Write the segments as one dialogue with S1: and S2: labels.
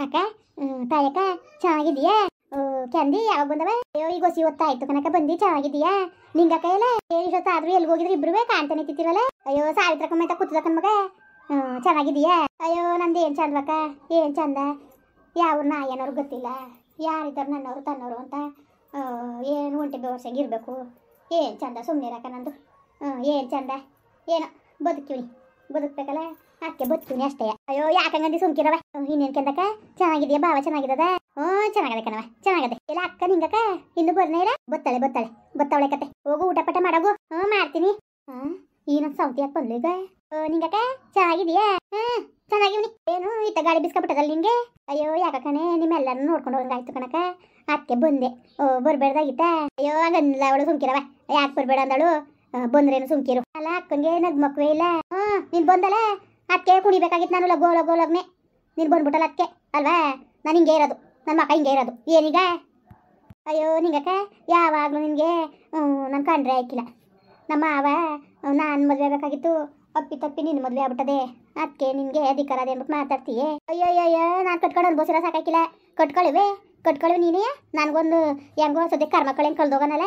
S1: ಅಕ್ಕ ತಾಯಕ್ಕ ಚೆನ್ನಾಗಿದೀಯಾ? ಕ್ಯಾಂದಿ ಯಾವಾಗ ಬಂದವ? ಅಯ್ಯೋ ಈಗ ಹೊಸಿ ಹೊತ್ತಾಯ್ತು ಕನಕ ಬಂದಿ. ಚೆನ್ನಾಗಿದೀಯಾ? ನಿಂಗಕ್ಕ ಎಲ್ಲ ಇಷ್ಟೊತ್ತಾದ್ರೂ ಎಲ್ಲಿ ಹೋಗಿದ್ರು ಇಬ್ರು ಕಾಣ್ತಾನೆ ತಿತ್ತಿರಲ್ಲ. ಅಯ್ಯೋ ಸಾವಿತ್ರಕ್ಕ ಮೈತ ಕೂತ್ಲಕ್ಕ ಮಗ. ಚೆನ್ನಾಗಿದೀಯಾ? ಅಯ್ಯೋ ನಂದು ಏನು ಚಂದವಕ್ಕ, ಏನು ಚಂದ. ಯಾವ್ರನ್ನ ಏನವ್ರು ಗೊತ್ತಿಲ್ಲ, ಯಾರಿದ್ದಾರೆ ನನ್ನವರು ತನ್ನವರು ಅಂತ. ಏನು ಒಂಟಿ ಬೆವರ್ಸಂಗೆ ಇರಬೇಕು. ಏನು ಚಂದ ಸುಮ್ಮನಿರಕ್ಕ ನಂದು. ಏನು ಚಂದ ಏನೋ ಬದುಕಿವಿ, ಬದುಕ್ಬೇಕಲ್ಲ ಅದಕ್ಕೆ ಬದುಕಿವಿ ಅಷ್ಟೇ. ಅಯ್ಯೋ ಯಾಕಂಗಂದಿ ಸುಮ್ಕಿರವ. ಇನ್ನೇನು ಕೆಂದಕ್ಕ ಚೆನ್ನಾಗಿದೆಯಾ? ಭಾವ ಚೆನ್ನಾಗಿದ್ದದ? ಚೆನ್ನಾಗದೆ ಕಣವ, ಚೆನ್ನಾಗದೆ. ಇಲ್ಲ ಅಕ್ಕ ನಿಂಗಕ್ಕ ಇನ್ನು ಬರ್ನೇ ಇಲ್ಲ? ಬತ್ತವಳೆ ಕತೆ. ಹೋಗು ಊಟ ಪಟ ಮಾಡೋಗು. ಮಾಡ್ತೀನಿ. ಏನಂತ ಸೌತಿ ಯಾಕೆ ಬಂದ್ಲು ಈಗ? ನಿಂಗಕ್ಕ ಚೆನ್ನಾಗಿದೆಯಾ? ಚೆನ್ನಾಗಿವ್ನಿ. ಏನು ಇತ್ತ ಗಾಳಿ ಬಿಸ್ಕೊಬಿಟ್ಟದಲ್ಲ ನಿಂಗೆ? ಅಯ್ಯೋ ಯಾಕ ಕಣೆ ನಿಮ್ಮೆಲ್ಲರೂ ನೋಡ್ಕೊಂಡು ಹೋಗಂಗಾಯ್ತು ಕಣಕ್ಕ, ಅದಕ್ಕೆ ಬಂದೆ. ಬರ್ಬೇಡ್ದಾಗಿತ್ತ? ಅಯ್ಯೋ ಹಂಗಲ್ಲ ಅವಳು ಸುಮ್ಕಿರವ. ಯಾಕೆ ಬರ್ಬೇಡ ಅಂದಳು? ಬಂದ್ರೇನು ಸುಮ್ಕಿರು. ಅಲ್ಲ ಅಕ್ಕಂಗೆ ನಗ್ಮಕ್ವೇ ಇಲ್ಲ. ನೀನು ಬಂದಲ್ಲ ಅದಕ್ಕೆ ಕುಡಿಬೇಕಾಗಿತ್ತು ನಾನು ಲಗೋಲಗ್ನೆ. ನೀನು ಬಂದ್ಬಿಟ್ಟಲ್ಲ ಅದಕ್ಕೆ ಅಲ್ವಾ? ನಾನು ಹಿಂಗೆ ಇರೋದು, ನನ್ನ ಮಕ್ಕ ಹಿಂಗೆ ಇರೋದು. ಏನೀಗ? ಅಯ್ಯೋ ನಿಂಗಕ್ಕ ಯಾವಾಗಲೂ ನಿನಗೆ ನಾನು ಕಂಡ್ರೆ ಆಯ್ಕಿಲ್ಲ. ನಮ್ಮ ಮಾವ ನಾನು ಮದುವೆ ಆಗಬೇಕಾಗಿತ್ತು, ಅಪ್ಪಿ ತಪ್ಪಿ ನಿನ್ನ ಮದುವೆ ಆಗ್ಬಿಟ್ಟದೆ. ಅದಕ್ಕೆ ನಿನಗೆ ಅಧಿಕಾರ ಅದೇ ಅಂದ್ಬಿಟ್ಟು ಮಾತಾಡ್ತೀಯೇ. ಅಯ್ಯೋ ನಾನು ಕಟ್ಕೊಂಡು ಅನ್ಬೋಸಿರ ಸಾಕಾಕಿಲ್ಲ. ಕಟ್ಕೊಳ್ಳಿ ನೀನೇ. ನನಗೊಂದು ಹೆಂಗೋ ಸದ್ಯ ಕರ್ಮಕ್ಕಳು ಹೆಂಗೆ ಕಳ್ದೋಗನಲ್ಲ.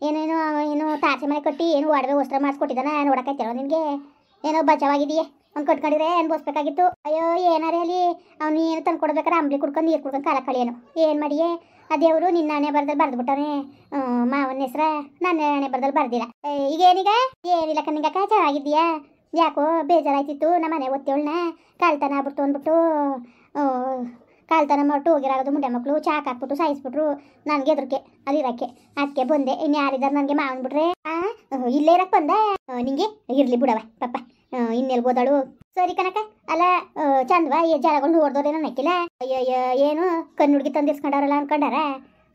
S1: ಏನು ತಾರಸಿ ಮನೆ ಕಟ್ಟಿ ಏನು ಒಡವೆ ವಸ್ತ್ರ ಮಾಡಿಸ್ಕೊಟ್ಟಿದ್ದಾನ ನೋಡೋಕ್ಕಾಯ್ತಿರೋ ನಿನಗೆ? ಏನೋ ಬಚಾವಾಗಿದೆಯೇ ಅವ್ನು ಕಟ್ಕೊಂಡಿದ್ರೆ ಅನ್ಬೋಸ್ಬೇಕಾಗಿತ್ತು. ಅಯ್ಯೋ ಏನಾರೇ ಅಲ್ಲಿ ಅವ್ನು ಏನು ತಂದು ಕೊಡ್ಬೇಕಾರೆ ಅಂಬ್ಲಿ ಕುಡ್ಕೊಂಡು ನೀರು ಕುಡ್ಕೊಂಡು ಕಾಲ ಕಳಿಯೇನು ಏನು ಮಾಡಿಯೇ? ಆ ದೇವರು ನಿನ್ನ ಹಣೆ ಬರ್ದಲ್ಲಿ ಬರೆದ್ಬಿಟ್ಟವನೇ. ಮಾವನ ಹೆಸ್ರ ನನ್ನ ಹಣೆ ಬರ್ದಲ್ಲಿ ಬರ್ದಿಲ್ಲ. ಈಗೇನೀಗ? ಏನಿಲ್ಲ ಕಣ್ಣಿಗಕ್ಕ ಚೆನ್ನಾಗಿದ್ದೀಯಾ? ಯಾಕೋ ಬೇಜಾರಾಯ್ತಿತ್ತು. ನಮ್ಮ ಮನೆ ಒತ್ತೇಳನ್ನ ಕಾಲ್ತನ ಆಗ್ಬಿಟ್ಟು ಅಂದ್ಬಿಟ್ಟು ಕಾಲ್ತನ ಮಾಡ್ಬಿಟ್ಟು ಹೋಗಿರೋದು ಮುಂಡೆ ಮಕ್ಕಳು ಚಾಕ್ ಹಾಕ್ಬಿಟ್ಟು ಸಾಯಿಸ್ಬಿಟ್ರು. ನನಗೆ ಎದ್ರಕ್ಕೆ ಅದಿರೋಕ್ಕೆ ಅದಕ್ಕೆ ಬಂದೆ. ಇನ್ನು ಯಾರಿದ್ದಾರೆ ನನಗೆ ಮಾವನ್ ಬಿಟ್ರೆ? ಇಲ್ಲೇ ಇರಕ್ಕೆ ಬಂದ ನಿಂಗೆ? ಇರಲಿ ಬಿಡವ ಪಾಪ, ಇನ್ನೆಲ್ಲಿ ಹೋದಳು? ಸರಿ ಕನಕ. ಅಲ್ಲ ಚಂದವಾ ಜಳಗಳು ನೋಡ್ದೋರೇನೋ ನಕ್ಕಿಲ್ಲ? ಅಯ್ಯಯ್ಯ ಏನು ಕಣ್ಣು ಹುಡುಗಿ ತಂದಿಸ್ಕೊಂಡವ್ರಲ್ಲ ಅನ್ಕೊಂಡಾರ?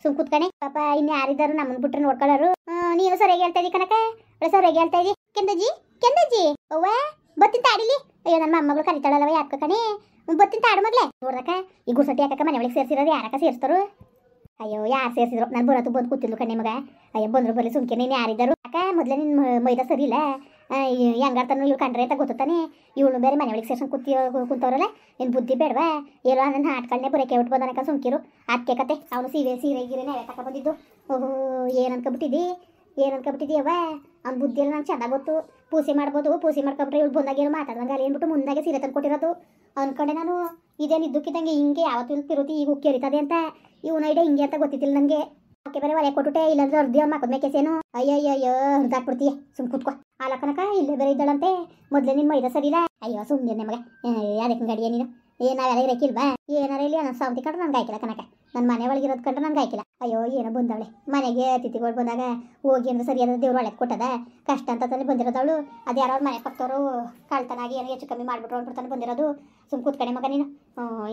S1: ಸುಮ್ ಕೂತ್ಕಣೆ ಪಾಪ. ಇನ್ನು ಯಾರಿದ್ದಾರು ನಮ್ಮನ್ನು ಬಿಟ್ರೆ ನೋಡ್ಕೊಳ್ಳೋರು. ನೀನು ಸರಿಯಾಗಿ ಹೇಳ್ತಾ ಇದ್ದಿ ಕನಕ, ಸರಿಯಾಗಿ ಹೇಳ್ತಾ ಇದ್ದಿ. ಕೆಂದಜ್ಜಿ ಅವ್ವ ಬತ್ತಿನ ತಾಡಿಲಿ. ಅಯ್ಯೋ ನನ್ನ ಮೊಮ್ಮಗಳು ಕರಿತಾಳಲ್ಲವ ಯಾಕ ಕಣೆ? ಬತ್ತಿನ ತಾಡು ಮಗ್ಲೆ ನೋಡ್ದಕ್ಕ. ಈ ಗುರ್ಸತಿ ಯಾಕಕ್ಕ ಮನೆ ಒಳಗೆ ಸೇರಿಸಿರೋರು? ಯಾರಕ್ಕ ಸೇರಿಸ್ತಾರು? ಅಯ್ಯೋ ಯಾರು ಸೇರಿಸಿದ್ರು? ನಾನು ಬರೋದು ಬಂದು ಕೂತಿದ್ಲು ಕಣ್ಣೆ ಮಗ. ಅಯ್ಯೋ ಬಂದ್ರು ಬರ್ಲಿ ಸುಮ್ಕೆ. ನೀನು ಯಾರಿದ್ದಾರು ಅಕ್ಕ? ಮೊದಲೇ ನಿನ್ನ ಮೈದ ಸರಿ ಇಲ್ಲ. ಹೆಂಗಾರ್ತಾನು ಇವ್ಳು ಕಂಡ್ರೆ ಅಂತ ಗೊತ್ತಾನೆ. ಇವಳು ಬೇರೆ ಮನೆ ಒಳಗೆ ಸೇರ್ಸ್ಕೊಂಡು ಕುಂತವ್ರಲ್ಲ. ಏನು ಬುದ್ಧಿ ಬೇಡವಾ? ಏನೋ ನನ್ನ ಹಾಟ್ಗಳನ್ನೇ ಬರೋಕೆ ಬಿಟ್ಟು ಬಂದನಕ ಸುಮ್ಕಿರು. ಅದಕ್ಕೆ ಕತೆ ಅವನು ಸೀರೆ ಗಿರೆನೇ ತಕ ಬಂದಿದ್ದು. ಓಹೋ ಏನು ಅನ್ಕೊಬಿಟ್ಟಿದ್ದೀ ಅವ್ವ? ಅವ್ನ ಬುದ್ಧಿಯಲ್ಲಿ ನಂಗೆ ಚೆಂದ ಗೊತ್ತು. ಪೂಸಿ ಮಾಡ್ಬೋದು, ಪೂಸಿ ಮಾಡ್ಕೊಂಡ್ರೆ ಇವಳು ಬಂದಾಗ ಏನು ಮಾತಾಡ್ದಂಗೆ ಅಲ್ಲಿ ಅಂದ್ಬಿಟ್ಟು ಮುಂದಾಗೆ ಸೀರೆ ತಂದು ಕೊಟ್ಟಿರೋದು. ಅಂದ್ಕೊಂಡೆ ನಾನು ಇದೇನು ಇದ್ದಕ್ಕಿದ್ದಂಗೆ ಹಿಂಗೆ ಯಾವತ್ತೂ ತಿರುತಿ ಈಗ ಉಕ್ಕಿ ಹರಿತದೆ ಅಂತ. ಇವನ ಐಡಿಯಾ ಹಿಂಗೆ ಅಂತ ಗೊತ್ತಿದ್ದಿಲ್ಲ ನನಗೆ. ಓಕೆ ಬರೀ ಒಲೆ ಕೊಟ್ಟುಟೆ, ಇಲ್ಲಾಂದ್ರೆ ಅರ್ಧಿ ಅವ್ನು ಮಕ್ಕದ ಮೇಕೆಸೇನು? ಅಯ್ಯಯ್ಯೋ ಹರಿದಾಕ್ಬಿಡ್ತೀಯ ಸುಮ್ ಕೂತ್ಕೊ. ಅಲ್ಲ ಕನಕ ಇಲ್ಲೇ ಬೇರೆ ಇದ್ದಾಳಂತೆ. ಮೊದಲೇ ನಿನ್ನ ಮೈದ ಸರಿ ಇಲ್ಲ. ಅಯ್ಯೋ ಸುಮ್ಮನೆ ಮಗ, ಅದಕ್ಕೆ ಗಡಿಯ ನೀನು ನಾವೆಲ್ಲ ಇರಕ್ಕಿಲ್ವಾ? ಏನಾರ ಇಲ್ಲಿ ನನ್ನ ಸಾವತಿ ಕಂಡ್ರೆ ನನಗೆ ಆಯ್ಕಿಲ್ಲ ಕನಕ. ನನ್ನ ಮನೆ ಒಳಗಿರೋದು ಕಂಡ್ರೆ ನನಗೆ ಆಯ್ಕಿಲ್ಲ. ಅಯ್ಯೋ ಏನೋ ಬಂದವಳೆ ಮನೆಗೆ ಅತಿಥಿಗಳು ಬಂದಾಗ ಹೋಗಿ ಅಂದ್ರೆ ಸರಿಯಾದ ದೇವ್ರು ಒಳಗೆ ಕೊಟ್ಟದ ಕಷ್ಟ ಅಂತ ತಾನೇ ಬಂದಿರೋದವಳು. ಅದು ಯಾರೋ ಮನೆ ಪಕ್ಕದವರು ಕಾಳ್ತನಾಗಿ ಏನೋ ಹೆಚ್ಚು ಕಮ್ಮಿ ಮಾಡಿಬಿಟ್ರು ಅಂದ್ಬಿಡ್ತಾನೆ ಬಂದಿರೋದು. ಸುಮ್ ಕೂತ್ಕಣೆ ಮಗ ನೀನು.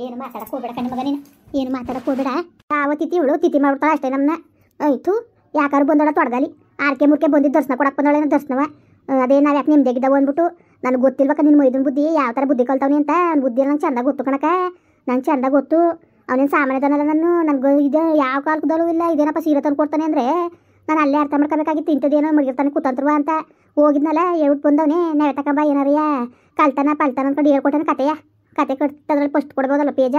S1: ಏನು ಮಾತಾಡಕ್ಕೆ ಹೋಗ್ಬೇಡ ಕಣೆ ಮಗ ನೀನು, ಏನು ಮಾತಾಡಕ್ಕೆ ಹೋಗ್ಬೇಡ. ಯಾವ ತಿಥಿ ಇವಳು ತಿಥಿ ಮಾಡ್ಬಿಡ್ತಾಳೆ ಅಷ್ಟೇ ನಮ್ಮನ್ನ. ಆಯಿತು ಯಾಕಾರು ಬಂದೋಳ ತೊಡಗಲಿ. ಆರ್ಕೆ ಮುರ್ಕೆ ಬಂದಿದ್ದು ದರ್ಶನ ಕೊಡಕ್ಕೆ ಬಂದವಳೇನೋ ದರ್ಶನವ. ಅದೇ ನಾವು ಯಾಕೆ ನಿಮ್ದೇಗಿದ್ದಾವ ಅಂದ್ಬಿಟ್ಟು ನನಗೆ ಗೊತ್ತಿಲ್ವಕ್ಕ ನಿನ್ನ ಮೈದನ ಬುದ್ಧಿ ಯಾವ ಥರ ಬುದ್ಧಿ ಕಲ್ತವನಿ ಅಂತ. ನನ್ನ ಬುದ್ಧಿ ನಂಗೆ ಚೆಂದ ಗೊತ್ತು ಕಣಕ, ನಂಗೆ ಚೆಂದ ಗೊತ್ತು. ಅವನೇನು ಸಾಮಾನ್ಯದನಲ್ಲ ನನಗೆ ಇದು ಯಾವ ಕಾಲದಲ್ಲೂ ಇಲ್ಲ. ಇದೇನಪ್ಪ ಸೀರೆ ತಂದು ಕೊಡ್ತಾನೆ ಅಂದರೆ ನಾನು ಅಲ್ಲೇ ಅರ್ಥ ಮಾಡ್ಕೋಬೇಕಾಗಿತ್ತು. ಇಂಥದ್ದೇನೋ ಮಡಗಿರ್ತಾನೆ ಕೂತಂತ್ರವ ಅಂತ ಹೋಗಿದ್ನಲ್ಲ. ಹೇಳ್ಬಿಟ್ಟು ಬಂದವನೇ ನಾವೇ ತಗೊಂಬ ಏನಾರಿಯ ಕಳ್ತನ ಅಂದ್ಕೊಂಡು ಹೇಳ್ಕೊಟ್ಟೆ. ಕತೆ ಕಟ್ಟದ್ರಲ್ಲಿ ಫಸ್ಟ್ ಕೊಡ್ಬೋದಲ್ಲ ಪೇಜ.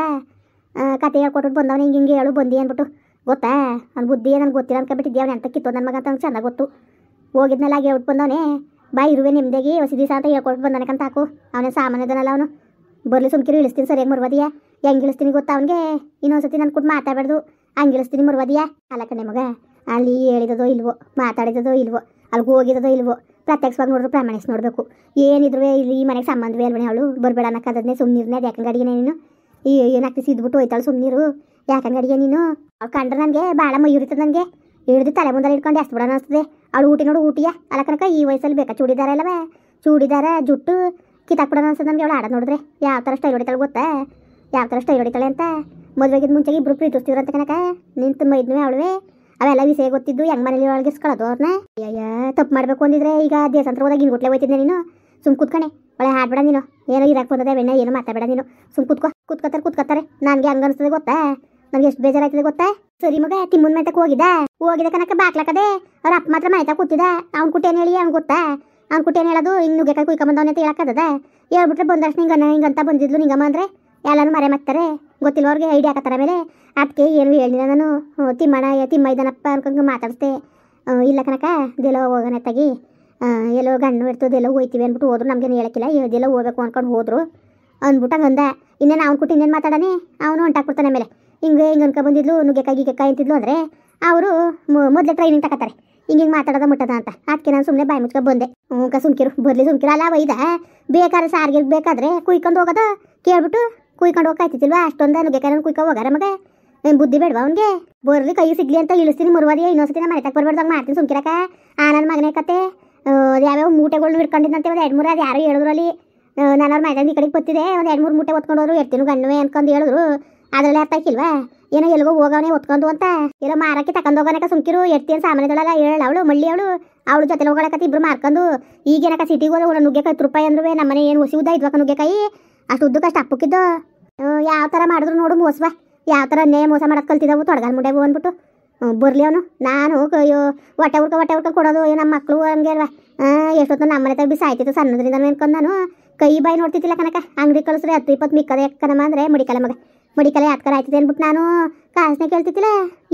S1: ಕತೆ ಹೇಳ್ಕೊಟ್ಬಿಟ್ಟು ಬಂದವನೇ ಹಿಂಗೆ ಹೇಳು ಬಂದಿ ಅಂದ್ಬಿಟ್ಟು. ಗೊತ್ತಾ ನನ್ನ ಬುದ್ಧಿ ನನಗೆ ಗೊತ್ತಿಲ್ಲ ಅನ್ಕೊಬಿಟ್ಟಿದ್ದೆ. ಅವ್ನು ಅಂತ ಕಿತ್ತೋ ನನ್ನ ಮಗ ಅಂತ ನಂಗೆ ಚೆಂದ ಗೊತ್ತು. ಹೋಗಿದ್ನಲ್ಲ ಹಾಗೆ ಹೇಳ್ಬಿಟ್ಟು ಬಂದವನೇ ಬಾ ಇರುವೆ ನಿಮ್ದಾಗಿ ಹೊಸ ದಿವಸ ಅಂತ ಹೇಳ್ಕೊಟ್ಟು ಬಂದನಕಂತ ಹಾಕು. ಅವನೇ ಸಾಮಾನ್ಯದನಲ್ಲ ಅವನು. ಬರ್ಲಿ ಸುಮ್ಕಿರು ಇಳಿಸ್ತೀನಿ ಸರಿಯಾಗಿ ಮರ್ವದಿಯಾ? ಹೆಂಗೆ ಇಳಿಸ್ತೀನಿ ಗೊತ್ತಾ ಅವನಿಗೆ? ಇನ್ನೊಂದ್ಸತಿ ನಾನು ಕೊಟ್ಟು ಮಾತಾಡಬಾರ್ದು. ಹಂಗೆ ಇಳಿಸ್ತೀನಿ ಮರ್ವದಿಯಾ? ಅಲ್ಲ ಕಣೆ ಮಗ, ಅಲ್ಲಿ ಹೇಳಿದದೋ ಇಲ್ವೋ, ಮಾತಾಡಿದದೋ ಇಲ್ವೋ, ಅಲ್ಲಿಗೆ ಹೋಗಿದ್ದದೋ ಇಲ್ವೋ, ಪ್ರತ್ಯಕ್ಷವಾಗಿ ನೋಡಿದ್ರು ಪ್ರಾಮಾಣಿಸ್ ನೋಡಬೇಕು. ಏನಿದ್ರು ಇಲ್ಲಿ ಈ ಮನೆಗೆ ಸಂಬಂಧವೇ ಅಲ್ವೇ ಅವಳು. ಬರಬೇಡ ಅನ್ನೋಕ್ಕಾದದ್ನೇ ಸುಮ್ಮನಿರ್ನೇ. ಅದು ಯಾಕಂಗೆ ಅಡಿಗೆ ನೀನು ಏನಾಗ್ತಿ ಸಿದ್ಬಿಟ್ಟು ಹೋಯ್ತಾಳು ಸುಮ್ಮನಿರು. ಯಾಕಂಗೆ ಅಡಿಗೆ ನೀನು ಅವ್ಳು ಕಂಡ್ರೆ ನನಗೆ ಭಾಳ ಮಯೂರಿತದೆ. ನನಗೆ ಹಿಡಿದು ತಲೆ ಮುಂದಲ್ಲಿ ಇಟ್ಕೊಂಡು ಎಷ್ಟು ಬಿಡ ಅನಿಸ್ತದೆ. ಅವಳು ಊಟಿ ನೋಡು ಊಟಿಯ ಅಲ್ಲ ಕನಕ. ಈ ವಯಸ್ಸಲ್ಲಿ ಬೇಕಾ ಚೂಡಿದಾರ ಅಲ್ಲವೇ? ಚೂಡಿದಾರ ಜುಟ್ಟು ಕಿತ್ತಾಕ್ಬಿಡೋಣ ಅನ್ಸೋದು ನನಗೆ. ಅವಳು ಆಡೋದು ನೋಡಿದ್ರೆ ಯಾವ ಥರ ಸ್ಟೈಲ್ ಹೊಡಿತಾಳೆ ಗೊತ್ತಾ? ಯಾವ ಥರ ಸ್ಟೈಲ್ ಹೊಡಿತಾಳೆ ಅಂತ. ಮದುವೆಗಿಂತ ಮುಂಚೆಗೆ ಇಬ್ಬರು ಪ್ರೀತಿಸ್ತಿದ್ರು ಅಂತ ಕನಕ. ನಿಂತು ಮೈದ್ನೂ ಅವಳುವೆ. ಅವೆಲ್ಲ ವಿಷಯ ಗೊತ್ತಿದ್ದು ಹೆಂಗೆ ಮನೇಲಿ ಒಳಗೆ ಇಸ್ಕೊಳ್ಳೋದು ಅವ್ರನ್ನ. ಅಯ್ಯ ತಪ್ಪು ಮಾಡಬೇಕು ಅಂದಿದ್ರೆ ಈಗ ದೇಶಾಂತರ ಹೋದಾಗ ಹಿಂಗುಟ್ಲೆ ಹೋಯ್ತಿದ್ದೆ ನೀನು. ಸುಮ್ ಕೂತ್ಕಣೆ ಒಳ್ಳೆ ಹಾಡ್ಬೇಡ ನೀನು. ಏನೋ ಇರಕ್ಕೆ ಬಂದದೆ ಬೆಣ್ಣ ಏನೋ ಮಾತಾಡಬೇಡ ನೀನು. ಸುಮ್ ಕೂತ್ಕೊತಾರೆ. ನನಗೆ ಹಂಗೆ ಅನಿಸ್ತದೆ ಗೊತ್ತಾ? ನನಗೆ ಎಷ್ಟು ಬೇಜಾರಾಯ್ತದೆ ಗೊತ್ತಾ? ಸರಿ ಮಗ ತಿಮ್ಮನ ಮೈತಕ್ಕೆ ಹೋಗಿದ್ದೆ ಕನಕ. ಬಾಕ್ಲಾಕದೆ ಅವ್ರ ಅಪ್ಪ ಮಾತ್ರ ಮೈತಾ ಕೂತಿದ್ದ. ಅವ್ನು ಕುಟ್ಟೇನು ಹೇಳಿ ಅವ್ನು ಗೊತ್ತಾ? ಅವ್ನು ಕುಟ್ಟೇನು ಹೇಳೋದು ಹಿಂಗೆ ನುಗ್ಗೆಕಾಯಿ ಕುಯ್ಕೊಂಬಂದವನೇ ಅಂತ ಹೇಳಕ್ಕದ. ಹೇಳ್ಬಿಟ್ರೆ ಬಂದಷ್ಟು ಹಿಂಗಂತ ಬಂದಿದ್ಲು ನಿಂಗಮ್ಮ ಅಂದರೆ ಎಲ್ಲನೂ ಮರೆ ಮಾಡ್ತಾರೆ ಗೊತ್ತಿಲ್ಲ ಅವ್ರಿಗೆ ಐಡಿಯಾ ಹಾಕತ್ತಾರ ಮೇಲೆ ಅದಕ್ಕೆ ಏನು ಹೇಳಿಲ್ಲ ನಾನು ತಿಮ್ಮ ಇದ್ದಾನಪ್ಪ ಅನ್ಕೊಂಡು ಮಾತಾಡಿಸ್ದೆ ಇಲ್ಲ ಕನಕ ಇದೆಲ್ಲ ಹೋಗೋಣ ತಗಿ ಎಲ್ಲೋ ಗಣ್ಣು ಇರ್ತದೆ ಎಲ್ಲೋ ಹೋಯ್ತೀವಿ ಅಂದ್ಬಿಟ್ಟು ಹೋದ್ರು ನಮ್ಗೇನು ಹೇಳಕ್ಕಿಲ್ಲ ಇದೆಲ್ಲ ಹೋಗ್ಬೇಕು ಅಂದ್ಕೊಂಡು ಹೋದ್ರು ಅಂದ್ಬಿಟ್ಟು ಹಂಗಂದ ಇನ್ನೇನು ಅವ್ನು ಕೊಟ್ಟು ಇನ್ನೇನು ಮಾತಾಡಾನೆ ಅವನು ಹೊಂಟಾಕ್ಬಿಡ್ತಾನೆ ಮೇಲೆ ಹಿಂಗೆ ಅನ್ಕೊ ಬಂದಿದ್ಲು ನುಗ್ಗೆಕಾಯಿ ಗಿಗ್ಗೆಕಾಯಿ ಅಂತಿದ್ಲು ಅಂದರೆ ಅವರು ಮೊದಲೇ ಟ್ರೈನಿಂಗ್ ತಗೋತಾರೆ ಹಿಂಗೆ ಮಾತಾಡೋದ ಮುಟ್ಟದ ಅಂತ ಅದಕ್ಕೆ ನಾನು ಸುಮ್ಮನೆ ಬಾಯಿ ಮುಚ್ಕೊಂಡು ಬಂದೆ ಸುಮ್ಕಿರು ಬರ್ಲಿ ಅಲ್ಲ ಒಯ್ದ ಬೇಕಾದ್ರೆ ಸಾರಿಗೆ ಬೇಕಾದ್ರೆ ಕುಯ್ಕೊಂಡು ಹೋಗೋದ ಕೇಳ್ಬಿಟ್ಟು ಕುಯ್ಕೊಂಡು ಹೋಗ್ಕಾಯ್ತಿಲ್ವಾ ಅಷ್ಟೊಂದು ನುಗ್ಗೆಕಾಯಿ ಕುಯ್ಕೊಂಡು ಹೋಗಾರ ಮಗ ಬುದ್ಧಿ ಬೇಡವಾ ಅವ್ನಿಗೆ ಬರ್ಲಿ ಕೈ ಸಿಗ್ಲಿ ಅಂತ ಇಳಿಸ್ತೀನಿ ಮುರುವಾದಿಯ ಇನ್ನೊಂದ್ಸತಿ ಮನೆ ತಕ್ಕ ಬರ್ಬಾರ್ದಾಗ ಮಾಡ್ತೀನಿ ಸುಮ್ಕಿರಕ ನನ್ನ ಮಗನೇ ಕತೆ ಯಾವ್ಯಾವ ಮೂಟೆಗಳ್ನು ಹಿಡ್ಕೊಂಡಿದ್ದಂತೆ ಒಂದು 2-3 ಅದು ಯಾರು ಹೇಳಿದ್ರು ಅಲ್ಲಿ ನಾನು ಅವ್ರ ಮೈದಾನ ಈ ಕಡೆಗೆ ಬತ್ತಿದೆ ಒಂದು 2-3 ಮೂಟೆ ಹೊತ್ಕೊಂಡು ಹೋದ್ರು ಎರ್ತೀನಿ ಗಣ್ಣುವೆ ಅನ್ಕೊಂಡು ಹೇಳಿದ್ರು ಅದರಲ್ಲಿ ಅರ್ಥ ಆಕಿಲ್ವಾ ಏನೋ ಎಲ್ಗೋ ಹೋಗವನೇ ಹೊತ್ಕೊಂಡು ಅಂತ ಎಲ್ಲೋ ಮಾರಕ್ಕೆ ತಗೊಂಡು ಹೋಗೋನಕ ಸುಮ್ಕಿರು ಎರ್ತೀನಿ ಸಾಮಾನ್ಯದಲ್ಲ ಹೇಳ ಅವಳು ಮಳ್ಳಿ ಅವಳು ಜೊತೆ ಹೋಗೋಳಕತ್ತೆ ಇಬ್ರು ಮಾರ್ಕೊಂಡು ಈಗೇನಕ ಸಿಟಿಗೆ ಹೋದ್ರೆ ನುಗ್ಗೆಕಾಯಿ 10 ರೂಪಾಯಿ ಅಂದ್ರೂ ನಮ್ಮನೆ ಏನು ಹೊಸಿ ಉದ್ದ ಇದ್ವಕ ನುಗ್ಗೆಕಾಯಿ ಅಷ್ಟು ಉದ್ದಕ್ಕಷ್ಟು ಅಪ್ಪಕ್ಕಿದ್ದು ಯಾವ ಥರ ಮಾಡಿದ್ರು ನೋಡು ಮೋಸವಾ ಯಾವ ಥರ ಮೋಸ ಮಾಡೋದು ಕಲ್ತಿದ್ದವು ತೊಡಗಲ್ ಮುಡ್ಯಾವು ಅಂದ್ಬಿಟ್ಟು ಬರ್ಲಿ ಅವನು ನಾನು ಅಯ್ಯೋ ಹೊಟ್ಟೆ ಹುಡ್ಕ ಕೊಡೋದು ನಮ್ಮ ಮಕ್ಕಳು ಹಂಗೆ ಅಲ್ವಾ ಎಷ್ಟೊತ್ತು ನಮ್ಮ ಮನೆ ತಗ ಬಿಸಿ ಆಯ್ತಿತ್ತು ಸಣ್ಣದ್ರಿಂದ ಅನ್ಕೊಂಡು ನಾನು ಕೈ ಬಾಯಿ ನೋಡ್ತಿದ್ದಿಲ್ಲ ಕನಕ ಅಂಗಡಿ ಕಳಿಸ್ರೆ 10-20 ಮಿಕ್ಕದೆ ಕಣಮ್ಮ ಅಂದರೆ ಮಡಿಕಲೆ ಯಾತ್ಕರ ಆಯ್ತಿದೆ ಅಂದ್ಬಿಟ್ಟು ನಾನು ಕಾಸನೆ ಕೇಳ್ತಿದ್ದಿಲ್ಲ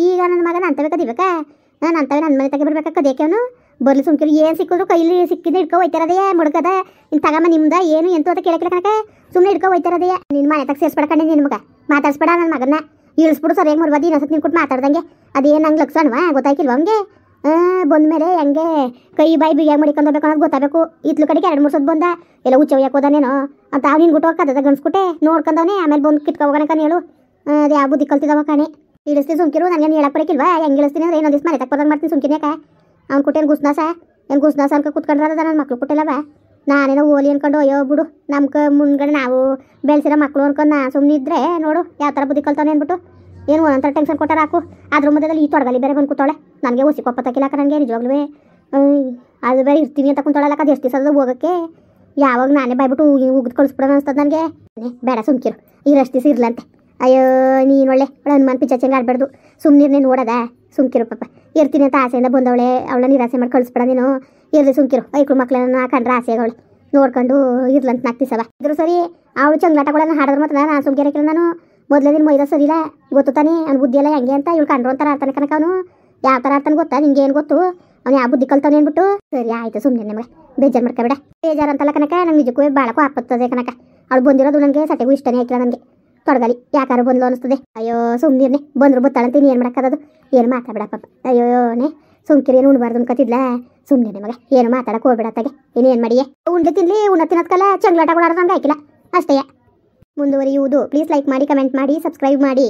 S1: ಈಗ ನನ್ನ ಮಗನ ಅಂತವೇ ಕದಿಬೇಕಾ ನಾನು ಅಂತವೇ ನನ್ನ ಮನೆ ತಗ ಬರ್ಬೇಕಾ ಕದಿಯಕ್ಕೆ ಅವನು ಬರ್ಲಿ ಸುಮ್ಕಿರು ಏನು ಸಿಕ್ಕಿದ್ರು ಕೈಲಿ ಸಿಕ್ಕಿದ್ದು ಹಿಡ್ಕೊ ಹೋಯ್ತಾರದೆಯ ಮುಡ್ಕದ ಇನ್ನು ತಗಮ್ಮ ನಿಮ್ದ ಏನು ಎಂತೂ ಅಂತ ಕೇಳಕ್ಕಿಲ್ಲ ಕನಕ ಸುಮ್ಮನೆ ಹಿಡ್ಕೊ ಹೋಯ್ತಾರದೆಯ ನಿನ್ನ ಮನೆ ತಗ ಸೇರಿಸ್ಬೇಡಕಂಡೆ ನಿನ್ನ ಮಗ ಮಾತಾಡ್ಸ್ಬೇಡ ನನ್ನ ಮಗನ ಇಳಿಸ್ಬಿಡು ಸರಿಯಾಗಿ ಮುರ್ಬಾದಿ ಇನ್ನೊಂದ್ಸತಿ ನಿನ್ಕೊಟ್ಟು ಮಾತಾಡ್ದಂಗೆ ಅದೇನು ನಂಗೆ ಲಕ್ಷಣವಾ ಗೊತ್ತಾಯ್ಕಿಲ್ವ ಅವ್ನಿಗೆ ಬಂದಮೇಲೆ ಹೆಂಗೆ ಕೈ ಬಾಯಿ ಬಿಗಿಯಾಗಿ ಮಡಿಕೊಂಡು ಹೋಗ್ಬೇಕು ಅನ್ನೋದು ಗೊತ್ತಾಗಬೇಕು ಇತ್ಲು ಕಡೆಗೆ 2-3 ಸತ್ ಬಂದ ಎಲ್ಲ ಹುಚ್ಚ ಒಯ್ಯಕ್ಕೆ ಹೋದಾನೇನೋ ಅಂತ ಅವ್ನು ನಿನ್ಗುಟ್ಟು ಹೋಗ್ಕದ ಗನ್ಸ್ಬಿಟ್ಟೆ ನೋಡ್ಕೊಂಡವನೇ ಆಮೇಲೆ ಬಂದು ಕಿತ್ಕೊ ಹೋಗೋಣ ಕಣ್ ಹೇಳು ಅದು ಯಾವ ಬುದ್ಧಿ ಕಲ್ತಿದ್ದವ ಕಣೆ ಇಳಿಸ್ತೀನಿ ಸುಮ್ಕಿರು ನನಗೇನು ಹೇಳಕ್ಕೆ ಬರಕಿಲ್ವಾ ಹೆಂಗೆ ಇಳಿಸ್ತೀನಿ ಅಂದ್ರೆ ಇನ್ನೊಂದು ದಿವಸ ಮನೆ ತಕ್ಕ ಮಾಡ್ತೀನಿ ಸುಮ್ಕಿನ್ಯಾಕ ಅವ್ನು ಕೊಟ್ಟೇನು ಗುಸ್ನಾಸ ಅನ್ಕೊ ಕುತ್ಕೊಂಡ್ರದ ನನ್ನ ಮಕ್ಳು ಕೊಟ್ಟಿಲ್ಲವ ನಾನೇನೋ ಓಲಿ ಅನ್ಕೊಂಡು ಅಯ್ಯೋ ಬಿಡು ನಮ್ಗೆ ಮುಂದ್ಗಡೆ ನಾವು ಬೆಳೆಸಿರೋ ಮಕ್ಕಳು ಅನ್ಕೊಂಡು ನಾ ಸುಮ್ಮನೆ ಇದ್ರೆ ನೋಡು ಯಾವ ಥರ ಬುದ್ಧಿ ಕಲ್ತಾನೆ ಅಂದ್ಬಿಟ್ಟು ಏನು ಒಂಥರ ಟೆನ್ಷನ್ ಕೊಟ್ಟಾರ ಹಾಕು ಅದ್ರ ಮಧ್ಯದಲ್ಲಿ ಈ ತೊಡಗಲಿ ಬೇರೆ ಬಂದು ಕೂತಾಳೆ ನನಗೆ ಹೊಸಿ ಕೊಪ್ಪತ್ತಕ್ಕಿಲ್ಲ ನನಗೆ ನಿಜವಾಗ್ಲೂ ಅದು ಬೇರೆ ಇರ್ತೀನಿ ಅಂತ ಕುಂತಾಳಲ್ಲ ಅದು ಎಷ್ಟು ದಿವಸ ಹೋಗೋಕ್ಕೆ ಯಾವಾಗ ನಾನೇ ಬಾಯ್ಬಿಟ್ಟು ಉಗಿದು ಕಳಿಸ್ಬಿಡೋಣ ಅನ್ಸ್ತದೆ ನನಗೆ ಬೇಡ ಸುಮ್ಕಿರು ಇರಷ್ಟು ದಿವಸ ಇರ್ಲಂತೆ ಅಯ್ಯೋ ನೀನು ಒಳ್ಳೆ ಹನುಮಾನ್ ಪಿಚ್ಚಂಗೆ ಆಡ್ಬಾರ್ದು ಸುಮ್ಮನೆ ನೋಡೋದ ಸುಮ್ಕಿರು ಪಾಪ ಇರ್ತೀನಿ ಅಂತ ಆಸೆಯಿಂದ ಬಂದವಳೆ ಅವಳ ನಿರಾಸೆ ಮಾಡಿ ಕಳಿಸ್ಬಿಡ ನೀನು ಇರಲಿ ಸುಮ್ಕಿರು ಐಕ್ಳು ಮಕ್ಳನ್ನ ಕಂಡ್ರೆ ಆಸೆಗಳು ನೋಡ್ಕೊಂಡು ಇರ್ಲಂತ ನಾಕ್ತಿಸವ ಇದ್ರು ಸರಿ ಅವಳು ಚಂಗ್ಲಾಟಗಳನ್ನ ಹಾಡಿದ್ರೆ ಮಾತ್ರ ನಾನು ಸುಮ್ಕಿರಕ್ಕಿಲ್ಲ ನಾನು ಮೊದಲೇ ದಿನ ಮೈದ ಸರಿಲ್ಲ ಗೊತ್ತು ತಾನೇ ಅವ್ನು ಬುದ್ಧಿ ಎಲ್ಲ ಹೆಂಗೆ ಅಂತ ಇವಳು ಕಂಡ್ರು ಅಂತಾರೆ ಆಡ್ತಾನೆ ಕನಕ ಅವನು ಯಾವ ಥರ ಆಡ್ತಾನೆ ಗೊತ್ತಾ ನಿಂಗೆ ಏನು ಗೊತ್ತು ಅವ್ನು ಯಾವ ಬುದ್ಧಿ ಕಲ್ತಾನೆ ಅಂದ್ಬಿಟ್ಟು ಸರಿ ಆಯಿತು ಸುಮ್ಮನೆ ನಮಗೆ ಬೇಜಾರು ಮಾಡ್ಕೊಬೇಡ ಬೇಜಾರು ಅಂತಲ್ಲ ಕನಕ ನಂಗೆ ನಿಜಕ್ಕೂ ಬಾಳಕ್ಕೂ ಆಪತ್ತದೆ ಕನಕ ಅವಳು ಬಂದಿರೋದು ನನಗೆ ಸಟೆಗೂ ಇಷ್ಟನೇ ಹಾಕಿಲ್ಲ ನನಗೆ ತೊಡಗಲಿ ಯಾಕಾರು ಬಂದ್ಲು ಅನಿಸ್ತದೆ ಅಯ್ಯೋ ಸುಮ್ಮನೆ ಬಂದರು ಬತ್ತಾಳಂತ ಏನು ಮಾಡೋಕ್ಕದು ಏನು ಮಾತಾಡಬೇಡ ಪಾಪ ಅಯ್ಯೋನೇ ಸುಮ್ಕಿರಿ ಏನು ಉಣ್ಬಾರ್ದು ಅನ್ಕೋತಿದ್ಲ ಸುಮ್ಮನೆ ನಿಮಗೆ ಏನು ಮಾತಾಡಕ್ಕೆ ಹೋಗ್ಬೇಡ ಅತ್ತಾಗೆ ಇನ್ನೇನು ಮಾಡಿಯೇ ಉಂಡೆ ತಿನ್ನಲಿ ತಿನ್ನೋದ್ಕಲ್ಲ ಚಂಗ್ಲಾಟಗಳು ಆಡೋದಂಗೆ ಹಾಕಿಲ್ಲ ಅಷ್ಟೇ ಮುಂದುವರಿಯುವುದು ಪ್ಲೀಸ್ ಲೈಕ್ ಮಾಡಿ ಕಮೆಂಟ್ ಮಾಡಿ ಸಬ್ಸ್ಕ್ರೈಬ್ ಮಾಡಿ.